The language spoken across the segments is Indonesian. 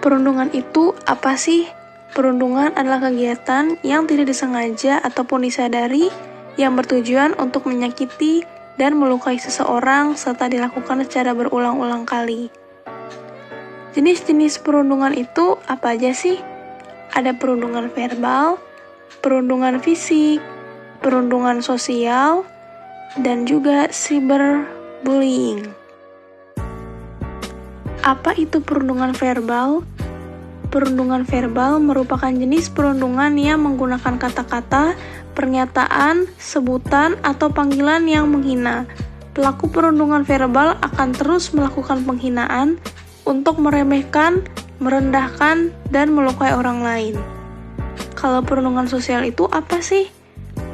Perundungan itu apa sih? Perundungan adalah kegiatan yang tidak disengaja ataupun disadari yang bertujuan untuk menyakiti dan melukai seseorang serta dilakukan secara berulang-ulang kali. Jenis-jenis perundungan itu apa aja sih? Ada perundungan verbal, perundungan fisik, perundungan sosial, dan juga cyberbullying. Apa itu perundungan verbal? Perundungan verbal merupakan jenis perundungan yang menggunakan kata-kata, pernyataan, sebutan, atau panggilan yang menghina. Pelaku perundungan verbal akan terus melakukan penghinaan untuk meremehkan, merendahkan, dan melukai orang lain. Kalau perundungan sosial itu apa sih?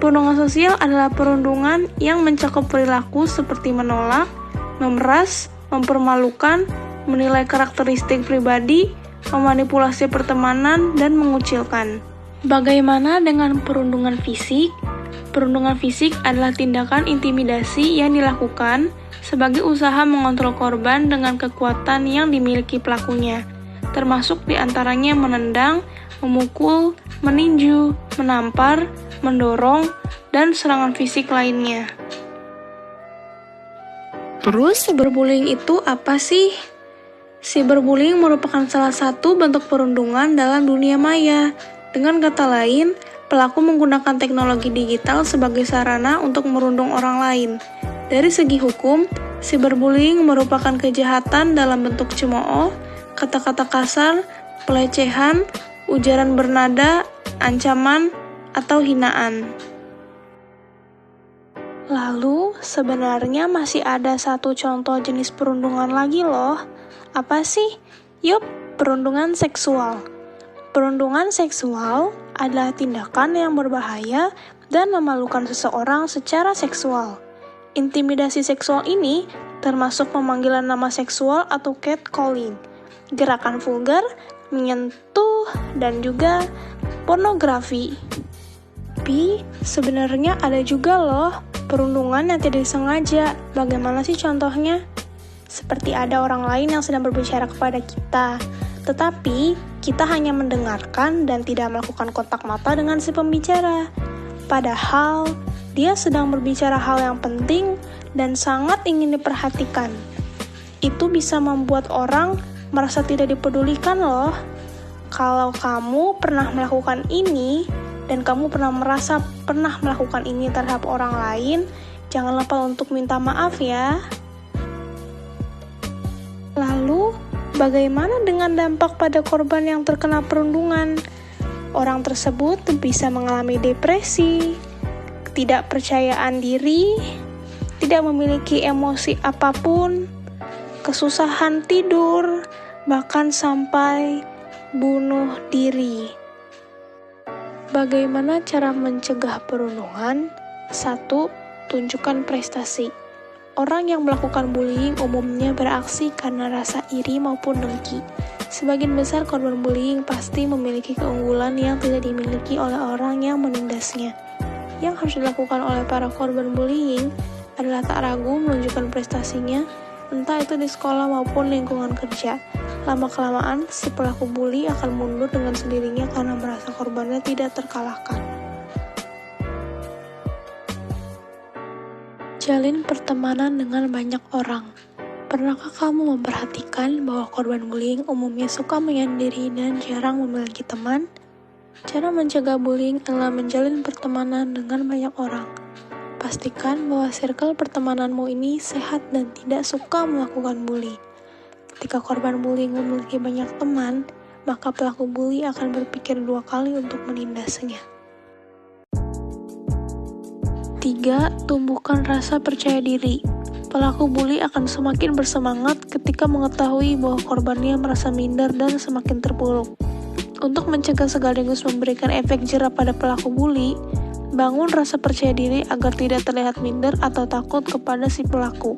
Perundungan sosial adalah perundungan yang mencakup perilaku seperti menolak, memeras, mempermalukan, menilai karakteristik pribadi, memanipulasi pertemanan, dan mengucilkan. Bagaimana dengan perundungan fisik? Perundungan fisik adalah tindakan intimidasi yang dilakukan sebagai usaha mengontrol korban dengan kekuatan yang dimiliki pelakunya, termasuk diantaranya menendang, memukul, meninju, menampar, mendorong, dan serangan fisik lainnya. Terus, cyberbullying itu apa sih? Cyberbullying merupakan salah satu bentuk perundungan dalam dunia maya. Dengan kata lain, pelaku menggunakan teknologi digital sebagai sarana untuk merundung orang lain. Dari segi hukum, cyberbullying merupakan kejahatan dalam bentuk cemooh, kata-kata kasar, pelecehan, ujaran bernada, ancaman, atau hinaan. Lalu, sebenarnya masih ada satu contoh jenis perundungan lagi loh. Apa sih? Yup, perundungan seksual. Perundungan seksual adalah tindakan yang berbahaya dan memalukan seseorang secara seksual. Intimidasi seksual ini termasuk pemanggilan nama seksual atau catcalling, gerakan vulgar, menyentuh, dan juga pornografi. Tapi sebenarnya ada juga loh perundungan yang tidak disengaja. Bagaimana sih contohnya? Seperti ada orang lain yang sedang berbicara kepada kita, tetapi kita hanya mendengarkan dan tidak melakukan kontak mata dengan si pembicara. Padahal, dia sedang berbicara hal yang penting dan sangat ingin diperhatikan. Itu bisa membuat orang merasa tidak dipedulikan loh. Kalau kamu pernah melakukan ini, dan kamu merasa pernah melakukan ini terhadap orang lain, jangan lupa untuk minta maaf ya. Lalu, bagaimana dengan dampak pada korban yang terkena perundungan? Orang tersebut bisa mengalami depresi, ketidakpercayaan diri, tidak memiliki emosi apapun, kesusahan tidur, bahkan sampai bunuh diri. Bagaimana cara mencegah perundungan? 1. Tunjukkan prestasi. Orang yang melakukan bullying umumnya beraksi karena rasa iri maupun dengki. Sebagian besar korban bullying pasti memiliki keunggulan yang tidak dimiliki oleh orang yang menindasnya. Yang harus dilakukan oleh para korban bullying adalah tak ragu menunjukkan prestasinya, entah itu di sekolah maupun lingkungan kerja. Lama-kelamaan, si pelaku bully akan mundur dengan sendirinya karena merasa korbannya tidak terkalahkan. Jalin pertemanan dengan banyak orang. Pernahkah kamu memperhatikan bahwa korban bullying umumnya suka menyendiri dan jarang memiliki teman? Cara mencegah bullying adalah menjalin pertemanan dengan banyak orang. Pastikan bahwa circle pertemananmu ini sehat dan tidak suka melakukan bully. Ketika korban bullying memiliki banyak teman, maka pelaku bully akan berpikir 2 kali untuk menindasnya. 3. Tumbuhkan rasa percaya diri. Pelaku bully akan semakin bersemangat ketika mengetahui bahwa korbannya merasa minder dan semakin terpuruk. Untuk mencegah sekaligus memberikan efek jera pada pelaku bully, bangun rasa percaya diri agar tidak terlihat minder atau takut kepada si pelaku.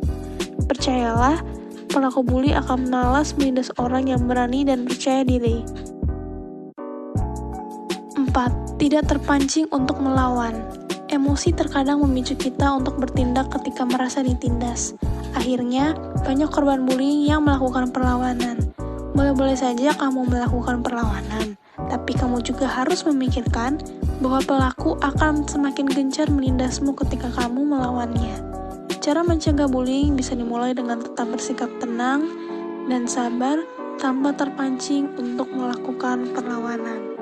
Percayalah, pelaku bully akan malas menindas orang yang berani dan percaya diri. 4. Tidak terpancing untuk melawan. Emosi terkadang memicu kita untuk bertindak ketika merasa ditindas. Akhirnya, banyak korban bullying yang melakukan perlawanan. Boleh-boleh saja kamu melakukan perlawanan, tapi kamu juga harus memikirkan bahwa pelaku akan semakin gencar melindasmu ketika kamu melawannya. Cara mencegah bullying bisa dimulai dengan tetap bersikap tenang dan sabar tanpa terpancing untuk melakukan perlawanan.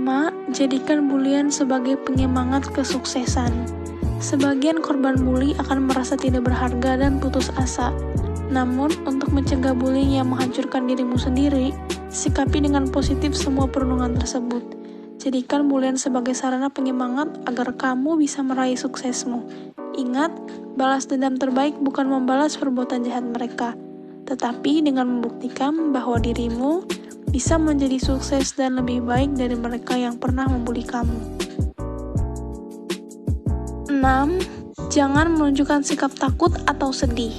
5. Jadikan bulian sebagai penyemangat kesuksesan. Sebagian korban bully akan merasa tidak berharga dan putus asa. Namun, untuk mencegah bullying yang menghancurkan dirimu sendiri, sikapi dengan positif semua perundungan tersebut. Jadikan bulian sebagai sarana penyemangat agar kamu bisa meraih suksesmu. Ingat, balas dendam terbaik bukan membalas perbuatan jahat mereka, tetapi dengan membuktikan bahwa dirimu bisa menjadi sukses dan lebih baik dari mereka yang pernah membuli kamu. 6. Jangan menunjukkan sikap takut atau sedih.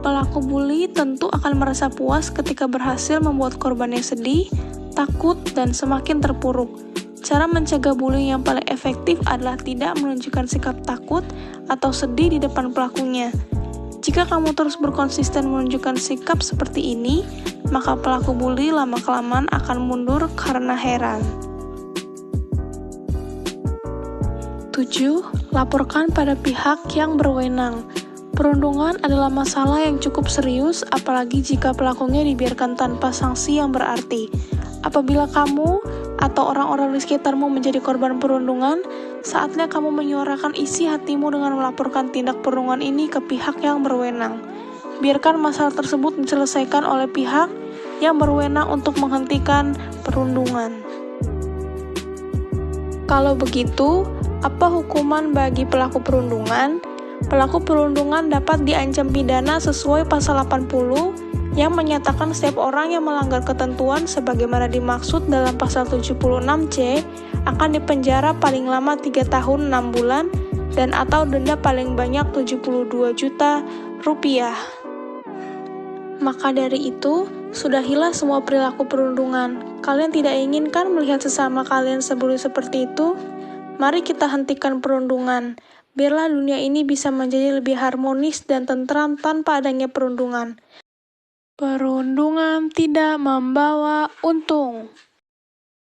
Pelaku bully tentu akan merasa puas ketika berhasil membuat korbannya sedih, takut, dan semakin terpuruk. Cara mencegah bullying yang paling efektif adalah tidak menunjukkan sikap takut atau sedih di depan pelakunya. Jika kamu terus berkonsisten menunjukkan sikap seperti ini, maka pelaku bully lama-kelamaan akan mundur karena heran. 7. Laporkan pada pihak yang berwenang. Perundungan adalah masalah yang cukup serius, apalagi jika pelakunya dibiarkan tanpa sanksi yang berarti. Apabila kamu atau orang-orang di sekitarmu menjadi korban perundungan, saatnya kamu menyuarakan isi hatimu dengan melaporkan tindak perundungan ini ke pihak yang berwenang. Biarkan masalah tersebut diselesaikan oleh pihak yang berwenang untuk menghentikan perundungan. Kalau begitu, apa hukuman bagi pelaku perundungan? Pelaku perundungan dapat diancam pidana sesuai pasal 80 yang menyatakan setiap orang yang melanggar ketentuan sebagaimana dimaksud dalam pasal 76C akan dipenjara paling lama 3 tahun 6 bulan dan atau denda paling banyak 72 juta rupiah. Maka dari itu, sudahilah semua perilaku perundungan. Kalian tidak inginkan melihat sesama kalian sebuli seperti itu? Mari kita hentikan perundungan. Biarlah dunia ini bisa menjadi lebih harmonis dan tentram tanpa adanya perundungan. Perundungan tidak membawa untung.